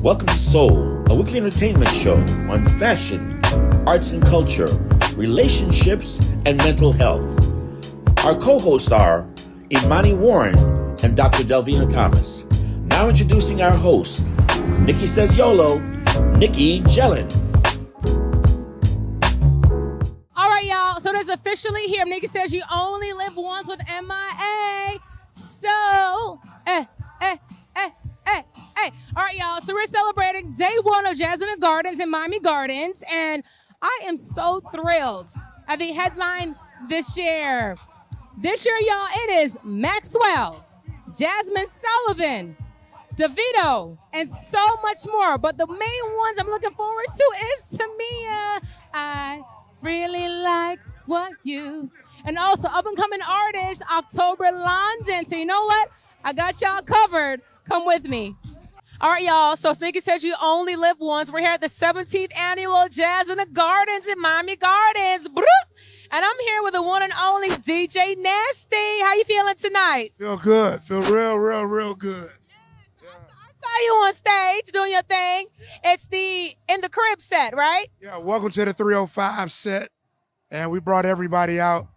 Welcome to Soul, a weekly entertainment show on fashion, arts and culture, relationships, and mental health. Our co-hosts are Imani Warren and Dr. Delvena Thomas. Now introducing our host, Nicky Says YOLO, Nicky Gelin. All right, y'all. So that's officially here. Nicky Says You Only Live Once with MIA. So, All right, y'all. So we're celebrating day one of Jazz in the Gardens in Miami Gardens. And I am so thrilled at the headline this year. This year, y'all, it is Maxwell, Jasmine Sullivan, DeVito, and so much more. But the main ones I'm looking forward to is Tamia. I really like what you... And also up-and-coming artist, October London. So you know what? I got y'all covered. Come with me. All right, y'all. So Nicky Says You Only Live Once. We're here at the 17th Annual Jazz in the Gardens in Miami Gardens. And I'm here with the one and only DJ Nasty. How you feeling tonight? Feel good. Feel real good. I saw you on stage doing your thing. It's the In the Crib set, right? Yeah, welcome to the 305 set. And we brought everybody out.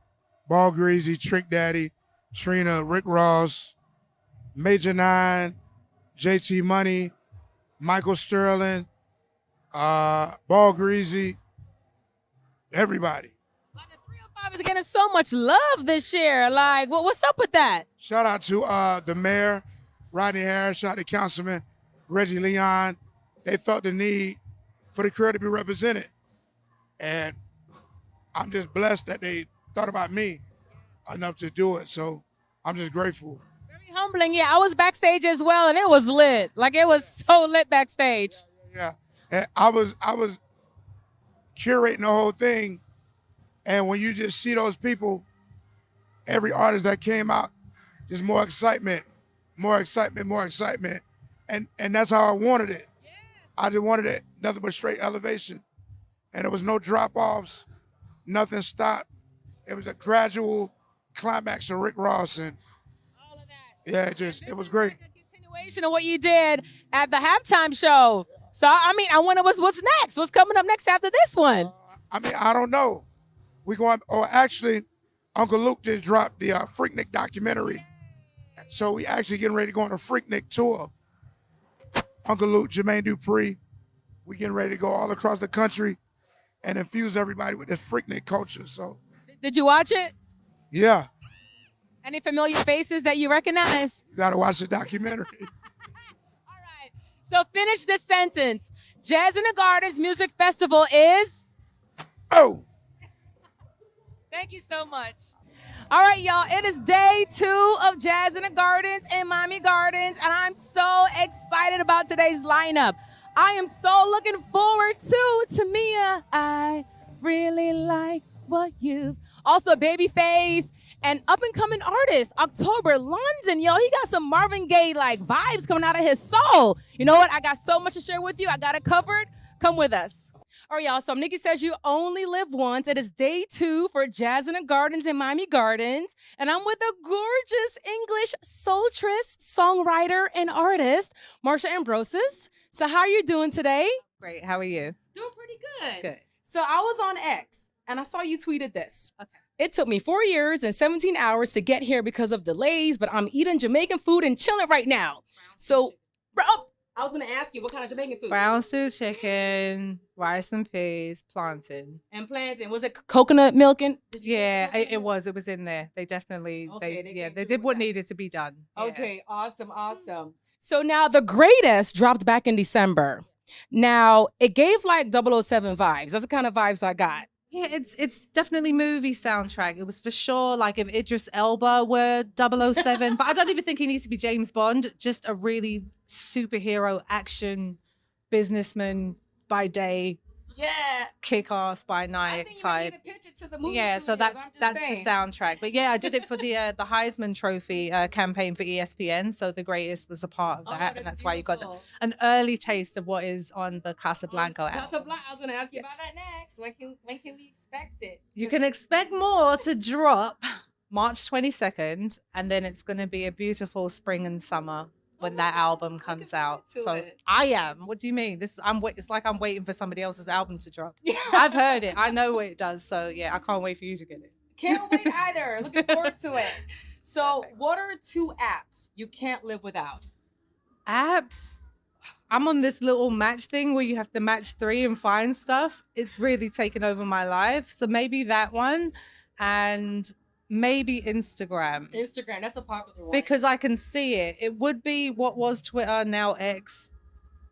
Ball Greasy, Trick Daddy, Trina, Rick Ross, Major 9, JT Money, Michael Sterling, Ball Greasy, everybody. Like the 305 is getting so much love this year. Like, what's up with that? Shout out to the mayor, Rodney Harris, shout out to Councilman Reggie Leon. They felt the need for the crowd to be represented. And I'm just blessed that they thought about me enough to do it. So I'm just grateful. Very humbling. Yeah, I was backstage as well, and it was lit. Like, it was so lit backstage. Yeah. And I was curating the whole thing. And when you just see those people, every artist that came out, just more excitement. And that's how I wanted it. Yeah. I just wanted it, nothing but straight elevation. And there was no drop-offs, nothing stopped. It was a gradual climax to Rick Ross, and all of that. Yeah, it was great. Like a continuation of what you did at the halftime show. So I mean, I wonder what's next. What's coming up next after this one? I don't know. Actually, Uncle Luke just dropped the Freaknik documentary, so we actually getting ready to go on a Freaknik tour. Uncle Luke, Jermaine Dupri, we getting ready to go all across the country and infuse everybody with this Freaknik culture. So. Did you watch it? Yeah. Any familiar faces that you recognize? You gotta watch the documentary. All right. So finish this sentence. Jazz in the Gardens Music Festival is? Oh. Thank you so much. All right, y'all. It is day 2 of Jazz in the Gardens in Miami Gardens, and I'm so excited about today's lineup. I am so looking forward to Tamia. I really like what you've... Also, Babyface and up-and-coming artist, October London. Yo, he got some Marvin Gaye-like vibes coming out of his soul. You know what? I got so much to share with you. I got it covered. Come with us. All right, y'all. So Nicky Says You Only Live Once. It is day 2 for Jazz in the Gardens in Miami Gardens. And I'm with a gorgeous English soultress, songwriter, and artist, Marsha Ambrosius. So how are you doing today? Great. How are you? Doing pretty good. Good. So I was on X, and I saw you tweeted this. Okay. It took me 4 years and 17 hours to get here because of delays, but I'm eating Jamaican food and chilling right now. So, I was going to ask you, what kind of Jamaican food? Brown stew chicken, rice and peas, plantain. And plantain. Was it coconut milk? Yeah, it was. It was in there. They definitely, they did what needed to be done. Okay, awesome. So now The Greatest dropped back in December. Now, it gave like 007 vibes. That's the kind of vibes I got. Yeah, it's definitely movie soundtrack. It was for sure like if Idris Elba were 007, but I don't even think he needs to be James Bond. Just a really superhero action businessman by day, kick-ass by night type. I pitch it to the movie Yeah, so studios, that's the soundtrack. But yeah, I did it for the Heisman Trophy campaign for ESPN. So The Greatest was a part of that, and that's why you got an early taste of what is on the Casablanca album. Casablanca. I was going to ask you about that next. When can we expect it? You can expect more to drop March 22nd, and then it's going to be a beautiful spring and summer when that album comes out. to So it. I am. What do you mean? It's like I'm waiting for somebody else's album to drop. I've heard it. I know what it does. So yeah, I can't wait for you to get it. Can't wait either. Looking forward to it. So, what are 2 apps you can't live without? Apps. I'm on this little match thing where you have to match 3 and find stuff. It's really taken over my life. So maybe that one, and maybe Instagram. Instagram, that's a popular one. Because I can see it. It would be what was Twitter, now X,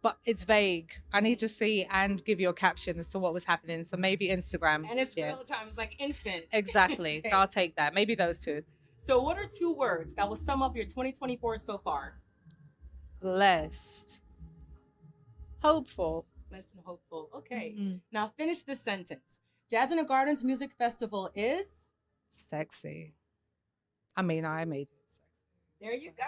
but it's vague. I need to see and give you a caption as to what was happening. So maybe Instagram. And it's real time. It's like instant. Exactly. Okay. So I'll take that. Maybe those 2. So, what are 2 words that will sum up your 2024 so far? Blessed. Hopeful. Blessed and hopeful. Okay. Mhm. Now, finish this sentence. Jazz in the Gardens Music Festival is? Sexy. I mean, I made it sexy. There you go.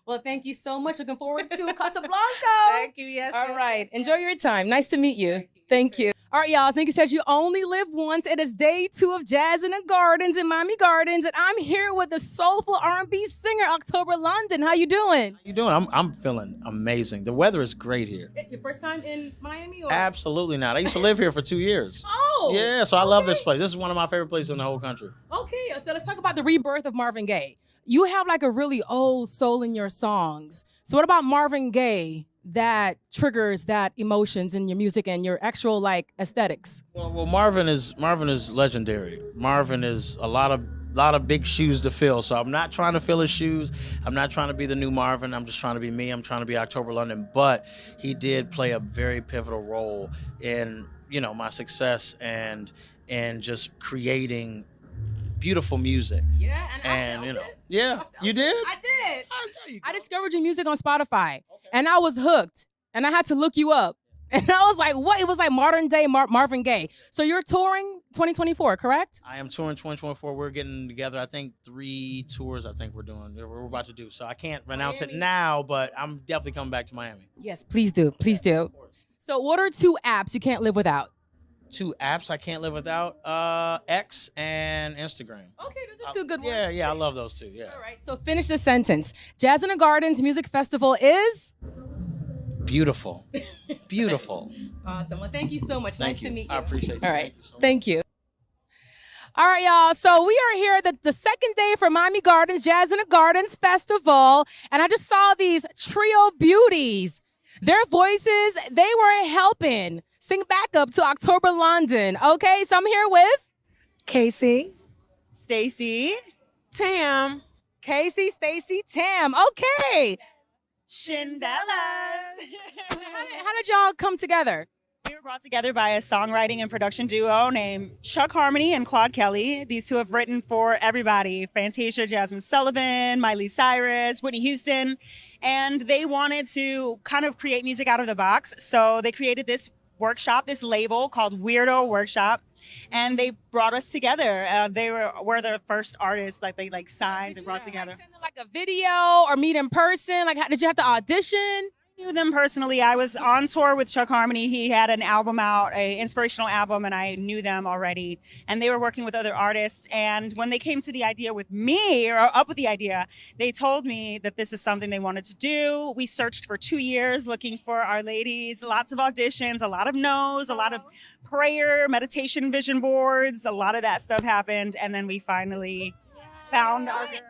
Well, thank you so much. Looking forward to Casablanca. Thank you. Yes. All right. Enjoy your time. Nice to meet you. Thank you. All right, y'all. As Nicky says, you only live once. It is day 2 of Jazz in the Gardens in Miami Gardens, and I'm here with the soulful R&B singer October London. How you doing? How you doing? I'm feeling amazing. The weather is great here. Your first time in Miami? Or? Absolutely not. I used to live here for 2 years. Oh. Yeah, so I love this place. This is one of my favorite places in the whole country. Okay, so let's talk about the rebirth of Marvin Gaye. You have like a really old soul in your songs. So what about Marvin Gaye that triggers that emotions in your music and your actual like aesthetics? Well, Marvin is legendary. Marvin is a lot of big shoes to fill. So I'm not trying to fill his shoes. I'm not trying to be the new Marvin. I'm just trying to be me. I'm trying to be October London. But he did play a very pivotal role in, my success and just creating beautiful music. Yeah, and I felt it. Yeah, you did? I did. There you go. I discovered your music on Spotify, and I was hooked, and I had to look you up. And I was like, what? It was like modern day Marvin Gaye. So you're touring 2024, correct? I am touring 2024. We're getting together, I think, 3 tours we're about to do. So I can't announce it now, but I'm definitely coming back to Miami. Yes, please do. Please do. So what are 2 apps you can't live without? 2 apps I can't live without, X and Instagram. Okay, those are 2 good ones. Yeah, I love those 2, yeah. All right, so finish the sentence. Jazz in the Gardens Music Festival is? Beautiful. Beautiful. Awesome. Well, thank you so much. Thank nice you. to meet you. I appreciate you. All right. Thank you so much. Thank you. All right, y'all. So we are here the second day for Miami Gardens Jazz in the Gardens Festival, and I just saw these trio beauties. Their voices, they were helping sing back up to October London. Okay, so I'm here with Casey, Stacy, Tam, Casey, Stacy, Tam. Okay. Shindellas. How did y'all come together? We were brought together by a songwriting and production duo named Chuck Harmony and Claude Kelly. These 2 have written for everybody: Fantasia, Jasmine Sullivan, Miley Cyrus, Whitney Houston. And they wanted to kind of create music out of the box. So they created this workshop, this label called Weirdo Workshop. And they brought us together. They were the first artists they signed and brought together. Send them, like a video or meet in person? Like, did you have to audition? Knew them personally. I was on tour with Chuck Harmony. He had an album out, an inspirational album, and I knew them already. And they were working with other artists. And when they came to the idea with me, or up with the idea, they told me that this is something they wanted to do. We searched for 2 years looking for our ladies, lots of auditions, a lot of no's, a lot of prayer, meditation, vision boards, a lot of that stuff happened. And then we finally found our girls.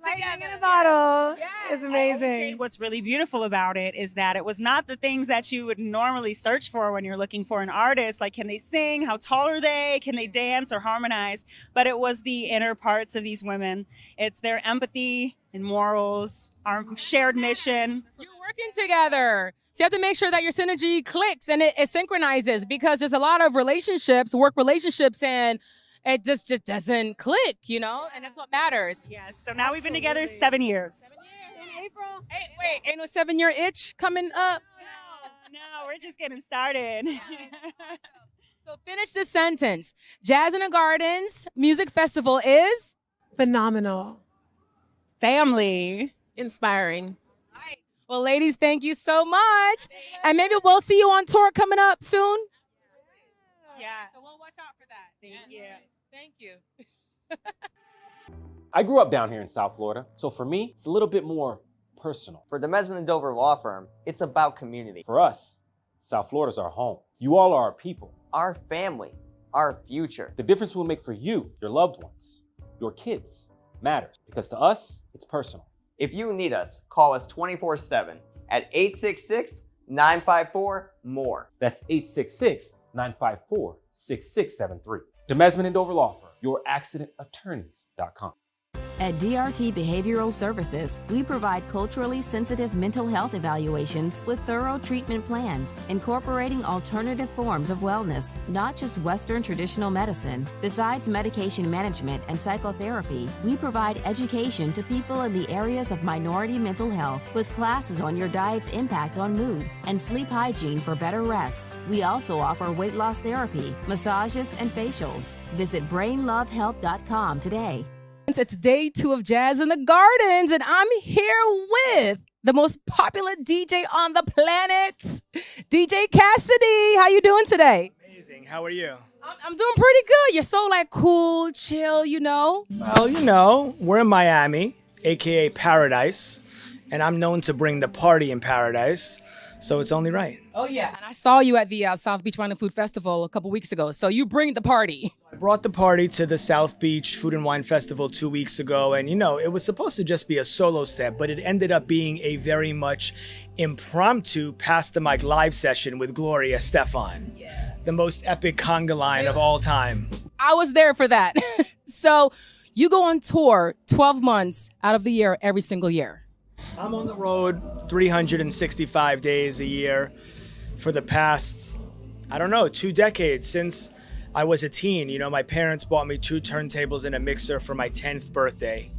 lightning in a bottle. Yes. It's I would say amazing. what's really beautiful about it is that it was not the things that you would normally search for when you're looking for an artist. Like, can they sing? How tall are they? Can they dance or harmonize? But it was the inner parts of these women. It's their empathy and morals, our shared mission. You're working together. So you have to make sure that your synergy clicks and it synchronizes, because there's a lot of relationships, work relationships, and it just doesn't click, you know? And that's what matters. Yes. So now we've been together 7 years. In April. Hey, wait, ain't no 7-year itch coming up? No, we're just getting started. So finish this sentence. Jazz in the Gardens Music Festival is? Phenomenal. Family. Inspiring. Well, ladies, thank you so much. And maybe we'll see you on tour coming up soon. Yeah. So we'll watch out for that. Thank you. Thank you. I grew up down here in South Florida, so for me, it's a little bit more personal. For the Mesman and Dover Law Firm, it's about community. For us, South Florida's our home. You all are our people. Our family, our future. The difference we'll make for you, your loved ones, your kids, matters. Because to us, it's personal. If you need us, call us 24/7 at 866-954-MORE. That's 866-954-6673. The Mesman and Dover Law Firm, youraccidentattorneys.com. At DRT Behavioral Services, we provide culturally sensitive mental health evaluations with thorough treatment plans, incorporating alternative forms of wellness, not just Western traditional medicine. Besides medication management and psychotherapy, we provide education to people in the areas of minority mental health with classes on your diet's impact on mood and sleep hygiene for better rest. We also offer weight loss therapy, massages, and facials. Visit brainlovehelp.com today. It's day 2 of Jazz in the Gardens, and I'm here with the most popular DJ on the planet, DJ Cassidy. How you doing today? Amazing. How are you? I'm doing pretty good. You're so cool, chill, Well, we're in Miami, aka Paradise, and I'm known to bring the party in Paradise, so it's only right. Oh yeah, and I saw you at the South Beach Wine and Food Festival a couple weeks ago. So you bring the party. I brought the party to the South Beach Food and Wine Festival 2 weeks ago, and it was supposed to just be a solo set, but it ended up being a very much impromptu Pass the Mic live session with Gloria Estefan. Yeah. The most epic conga line of all time. I was there for that. So you go on tour 12 months out of the year every single year. I'm on the road 365 days a year for the past, 2 decades, since I was a teen. My parents bought me 2 turntables and a mixer for my 10th birthday,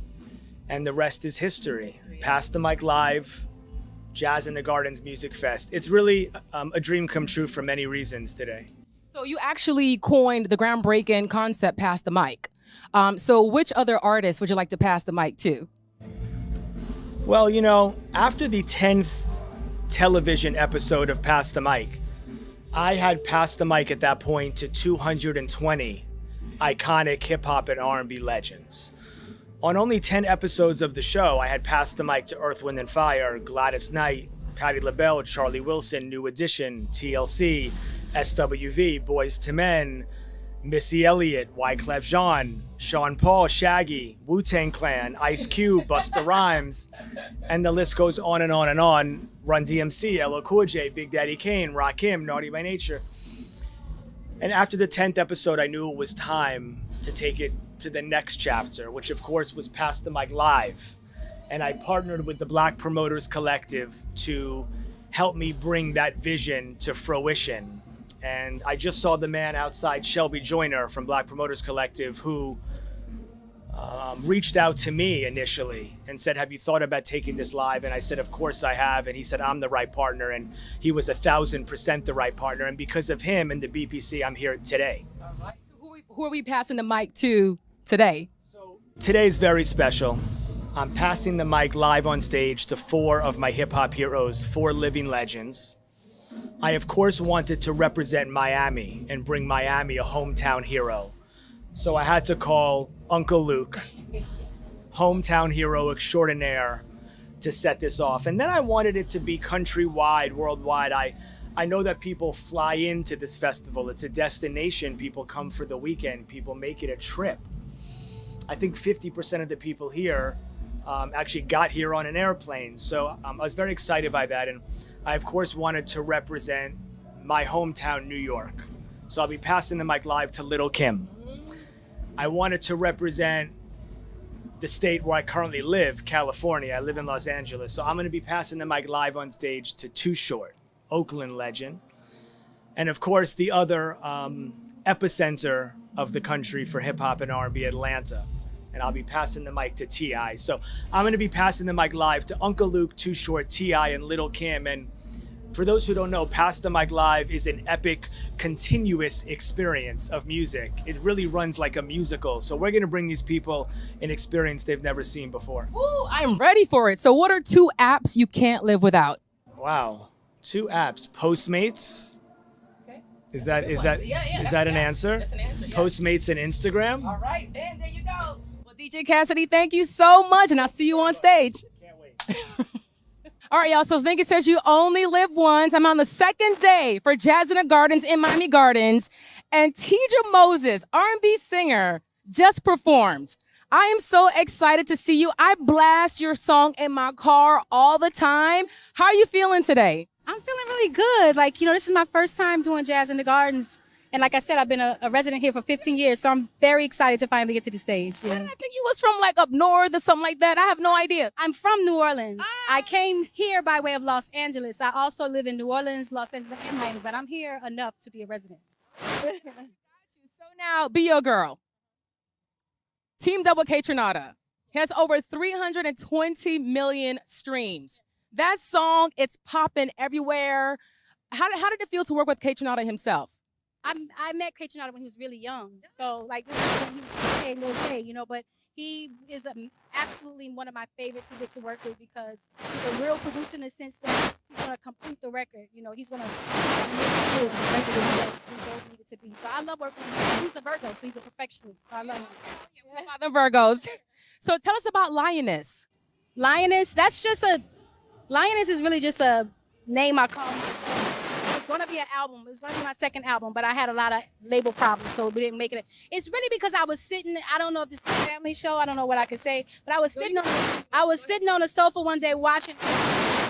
and the rest is history. Pass the Mic Live, Jazz in the Gardens Music Fest. It's really a dream come true for many reasons today. So you actually coined the groundbreaking concept, Pass the Mic. So which other artists would you like to pass the mic to? Well, after the 10th television episode of Pass the Mic, I had passed the mic at that point to 220 iconic hip hop and R&B legends. On only 10 episodes of the show, I had passed the mic to Earth, Wind & Fire, Gladys Knight, Patti LaBelle, Charlie Wilson, New Edition, TLC, SWV, Boyz II Men, Missy Elliott, Wyclef Jean, Sean Paul, Shaggy, Wu-Tang Clan, Ice Cube, Busta Rhymes, and the list goes on and on and on. Run DMC, LL Cool J, Big Daddy Kane, Rakim, Naughty by Nature. And after the 10th episode, I knew it was time to take it to the next chapter, which of course was Pass the Mic Live. And I partnered with the Black Promoters Collective to help me bring that vision to fruition. And I just saw the man outside, Shelby Joyner from Black Promoters Collective, who reached out to me initially and said, have you thought about taking this live? And I said, of course I have. And he said, I'm the right partner. And he was 1,000% the right partner. And because of him and the BPC, I'm here today. All right. So who are we passing the mic to today? Today's very special. I'm passing the mic live on stage to 4 of my hip hop heroes, 4 living legends. I, of course, wanted to represent Miami and bring Miami a hometown hero. So I had to call Uncle Luke, hometown hero extraordinaire, to set this off. And then I wanted it to be countrywide, worldwide. I know that people fly into this festival. It's a destination. People come for the weekend. People make it a trip. I think 50% of the people here actually got here on an airplane. So I was very excited by that. And I, of course, wanted to represent my hometown, New York. So I'll be passing the mic live to Little Kim. I wanted to represent the state where I currently live, California. I live in Los Angeles. So I'm going to be passing the mic live on stage to Too Short, Oakland legend. And of course, the other epicenter of the country for hip hop and R&B, Atlanta. And I'll be passing the mic to T.I. So I'm going to be passing the mic live to Uncle Luke, Too Short, T.I., and Little Kim. And for those who don't know, Pass the Mic Live is an epic, continuous experience of music. It really runs like a musical. So we're going to bring these people an experience they've never seen before. Ooh, I'm ready for it. So what are 2 apps you can't live without? Wow. 2 apps. Postmates. Okay. Is that an answer? That's an answer, yeah. Postmates and Instagram. All right, then there you go. Well, DJ Cassidy, thank you so much, and I'll see you on stage. Can't wait. All right, y'all. So Nicky says you only live once. I'm on the second day for Jazz in the Gardens in Miami Gardens, and Teja Moses, R&B singer, just performed. I am so excited to see you. I blast your song in my car all the time. How are you feeling today? I'm feeling really good. Like, this is my first time doing Jazz in the Gardens. And like I said, I've been a resident here for 15 years, so I'm very excited to finally get to the stage. I think you was from like up north or something like that. I have no idea. I'm from New Orleans. I came here by way of Los Angeles. I also live in New Orleans, Los Angeles, and Miami, but I'm here enough to be a resident. So now, be your girl. Team Double K Trinata has over 320 million streams. That song, it's popping everywhere. How did it feel to work with K Trinata himself? I met K Trinata when he was really young. So, like, this is when he was little K, but he is absolutely one of my favorite people to work with because he's a real producer in the sense that he's going to complete the record. He's going to make sure the record is what we both need it to be. So I love working with him. He's a Virgo, so he's a perfectionist. So I love him. What about the Virgos? So tell us about Lioness. Lioness is really just a name I call myself. It's going to be an album. It's going to be my second album, but I had a lot of label problems, so we didn't make it. It's really because I was sitting, I don't know if this is a family show, I don't know what I can say, but I was sitting on a sofa one day watching,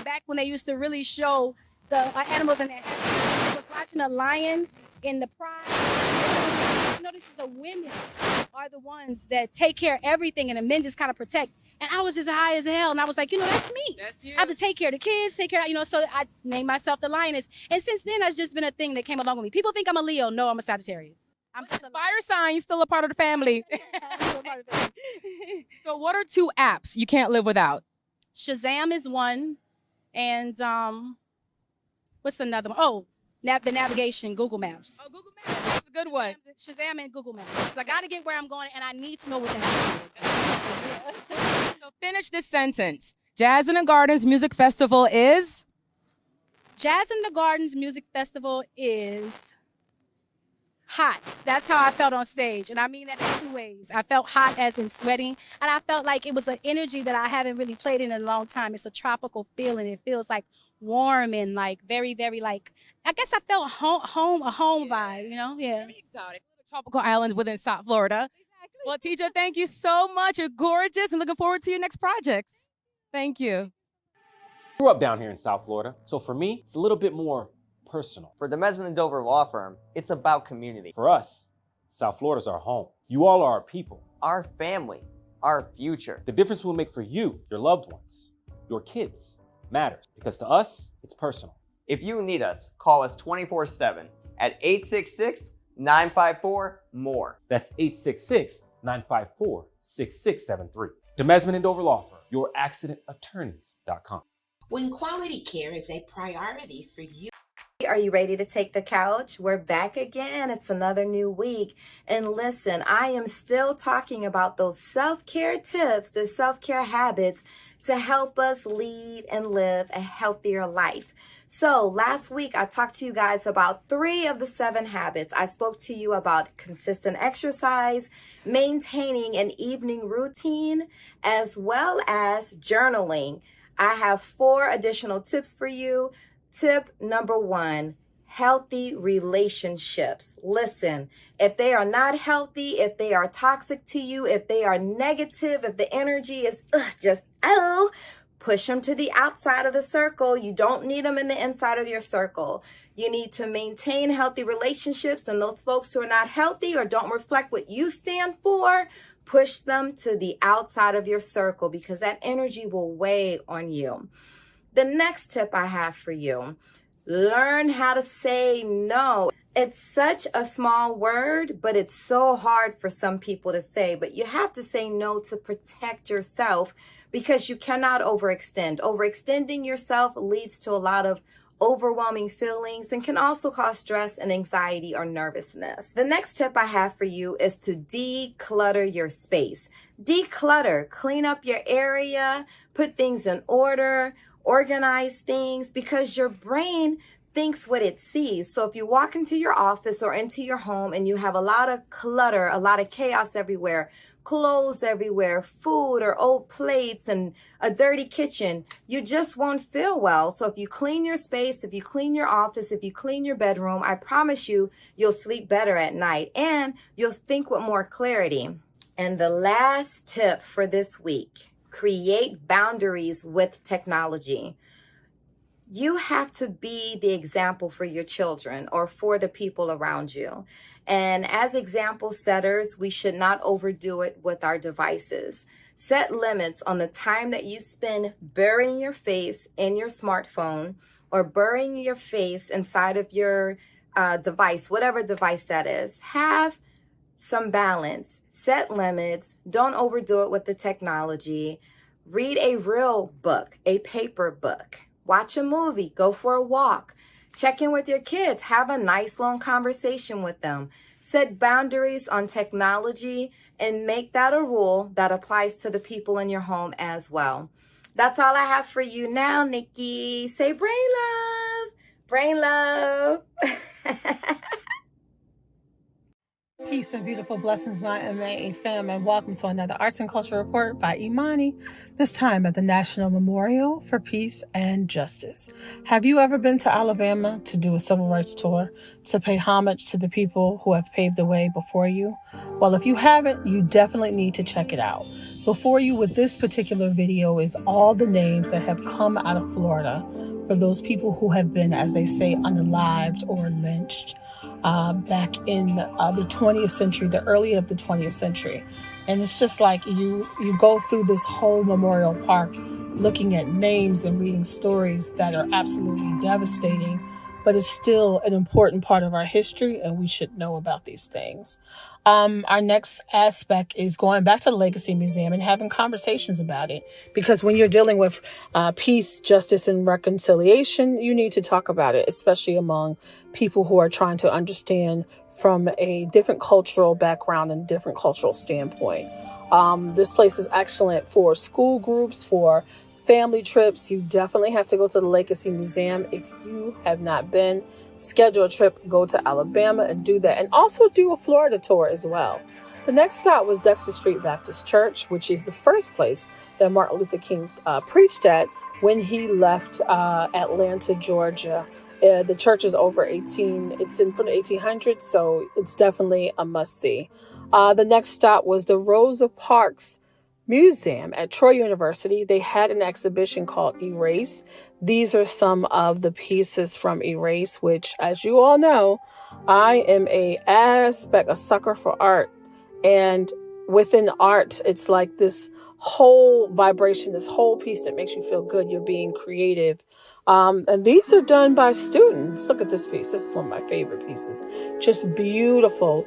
back when they used to really show the animals in their habitat. I was watching a lion in the pride. Notice the women are the ones that take care of everything and the men just kind of protect. And I was just high as hell. And I was like, that's me. That's you. I have to take care of the kids, so I named myself the Lioness. And since then, that's just been a thing that came along with me. People think I'm a Leo. No, I'm a Sagittarius. I'm just a fire sign. You're still a part of the family. So what are two apps you can't live without? Shazam is one. And what's another one? Oh, the navigation, Google Maps. Oh, Google Maps. That's a good one. Shazam and Google Maps. I got to get where I'm going, and I need to know what that is. So finish this sentence. Jazz in the Gardens Music Festival is? Jazz in the Gardens Music Festival is hot. That's how I felt on stage. And I mean that in two ways. I felt hot as in sweating. And I felt like it was an energy that I haven't really played in a long time. It's a tropical feeling. It feels like warm and like very, very like, I guess I felt a home vibe, Yeah. Very exotic. Tropical island within South Florida. Exactly. Well, Teja, thank you so much. You're gorgeous and looking forward to your next projects. Thank you. Grew up down here in South Florida, so for me, it's a little bit more personal. For the Mesman & Dover Law Firm, it's about community. For us, South Florida's our home. You all are our people. Our family. Our future. The difference we'll make for you, your loved ones, your kids, matters. Because to us, it's personal. If you need us, call us 24/7 at 866-954-MORE. That's 866-954-6673. The Mesman & Dover Law Firm, youraccidentattorneys.com. When quality care is a priority for you. Are you ready to take the couch? We're back again. It's another new week. And listen, I am still talking about those self-care tips, the self-care habits to help us lead and live a healthier life. So last week, I talked to you guys about 3 of the 7 habits. I spoke to you about consistent exercise, maintaining an evening routine, as well as journaling. I have 4 additional tips for you. Tip number 1, healthy relationships. Listen, if they are not healthy, if they are toxic to you, if they are negative, if the energy is push them to the outside of the circle. You don't need them in the inside of your circle. You need to maintain healthy relationships, and those folks who are not healthy or don't reflect what you stand for, push them to the outside of your circle because that energy will weigh on you. The next tip I have for you, learn how to say no. It's such a small word, but it's so hard for some people to say, but you have to say no to protect yourself because you cannot overextend. Overextending yourself leads to a lot of overwhelming feelings and can also cause stress and anxiety or nervousness. The next tip I have for you is to declutter your space. Declutter, clean up your area, put things in order, organize things because your brain thinks what it sees. So if you walk into your office or into your home and you have a lot of clutter, a lot of chaos everywhere, clothes everywhere, food or old plates and a dirty kitchen, you just won't feel well. So if you clean your space, if you clean your office, if you clean your bedroom, I promise you, you'll sleep better at night and you'll think with more clarity. And the last tip for this week, create boundaries with technology. You have to be the example for your children or for the people around you. And as example setters, we should not overdo it with our devices. Set limits on the time that you spend burying your face in your smartphone or burying your face inside of your device, whatever device that is. Have some balance. Set limits. Don't overdo it with the technology. Read a real book, a paper book. Watch a movie, go for a walk, check in with your kids, have a nice long conversation with them, set boundaries on technology, and make that a rule that applies to the people in your home as well. That's all I have for you now, Nikki. Say brain love, brain love. Peace and beautiful blessings, my MAA fam, and welcome to another Arts and Culture Report by Imani, this time at the National Memorial for Peace and Justice. Have you ever been to Alabama to do a civil rights tour, to pay homage to the people who have paved the way before you? Well, if you haven't, you definitely need to check it out. Before you with this particular video is all the names that have come out of Florida for those people who have been, as they say, unalived or lynched. Back in the 20th century, the early of the 20th century. And it's just like you go through this whole memorial park looking at names and reading stories that are absolutely devastating, but it's still an important part of our history and we should know about these things. Our next aspect is going back to the Legacy Museum and having conversations about it. Because when you're dealing with peace, justice, and reconciliation, you need to talk about it, especially among people who are trying to understand from a different cultural background and different cultural standpoint. This place is excellent for school groups, for family trips. You definitely have to go to the Legacy Museum. If you have not been, schedule a trip, go to Alabama and do that. And also do a Florida tour as well. The next stop was Dexter Street Baptist Church, which is the first place that Martin Luther King preached at when he left Atlanta, Georgia. The church is over it's from the 1800s, so it's definitely a must-see. The next stop was the Rosa Parks Museum at Troy University. They had an exhibition called Erase. These are some of the pieces from Erase, which, as you all know, I am a sucker for art. And within art, it's like this whole vibration, this whole piece that makes you feel good. You're being creative. And these are done by students. Look at this piece. This is one of my favorite pieces. Just beautiful.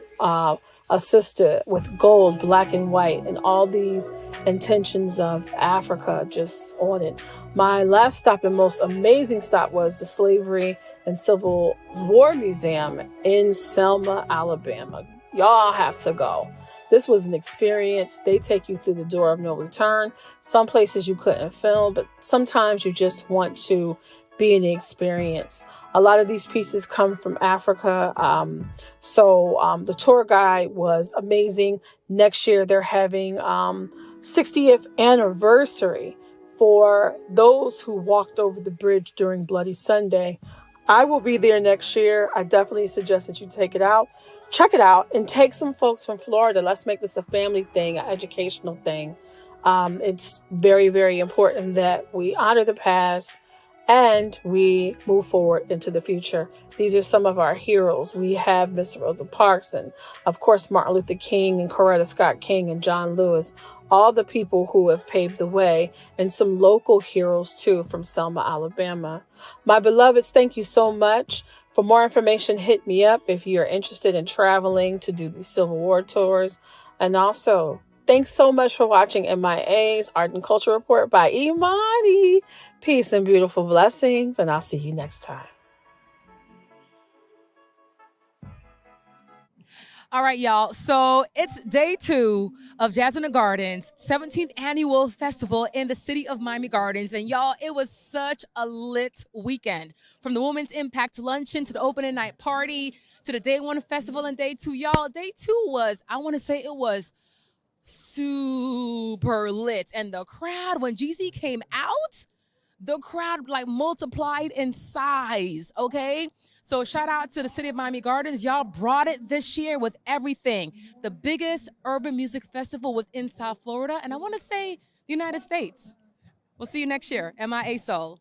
Assisted with gold, black and white, and all these intentions of Africa just on it. My last stop and most amazing stop was the Slavery and Civil War Museum in Selma, Alabama. Y'all have to go. This was an experience. They take you through the door of no return. Some places you couldn't film, but sometimes you just want to be in the experience. A lot of these pieces come from Africa. So the tour guide was amazing. Next year, they're having 60th anniversary for those who walked over the bridge during Bloody Sunday. I will be there next year. I definitely suggest that you check it out, and take some folks from Florida. Let's make this a family thing, an educational thing. It's very, very important that we honor the past and we move forward into the future. These are some of our heroes. We have Miss Rosa Parks and, of course, Martin Luther King and Coretta Scott King and John Lewis, all the people who have paved the way, and some local heroes, too, from Selma, Alabama. My beloveds, thank you so much. For more information, hit me up if you're interested in traveling to do these Civil War tours. And also, thanks so much for watching MIA's Art and Culture Report by Imani. Peace and beautiful blessings, and I'll see you next time. All right, y'all. So it's day 2 of Jazz in the Gardens, 17th annual festival in the city of Miami Gardens. And y'all, it was such a lit weekend. From the Women's Impact Luncheon to the opening night party to the day 1 festival and day 2. Y'all, day 2 was, I want to say it was super lit. And the crowd, when GC came out, the crowd like multiplied in size, okay? So shout out to the city of Miami Gardens. Y'all brought it this year with everything. The biggest urban music festival within South Florida, and I want to say the United States. We'll see you next year. MIA Soul.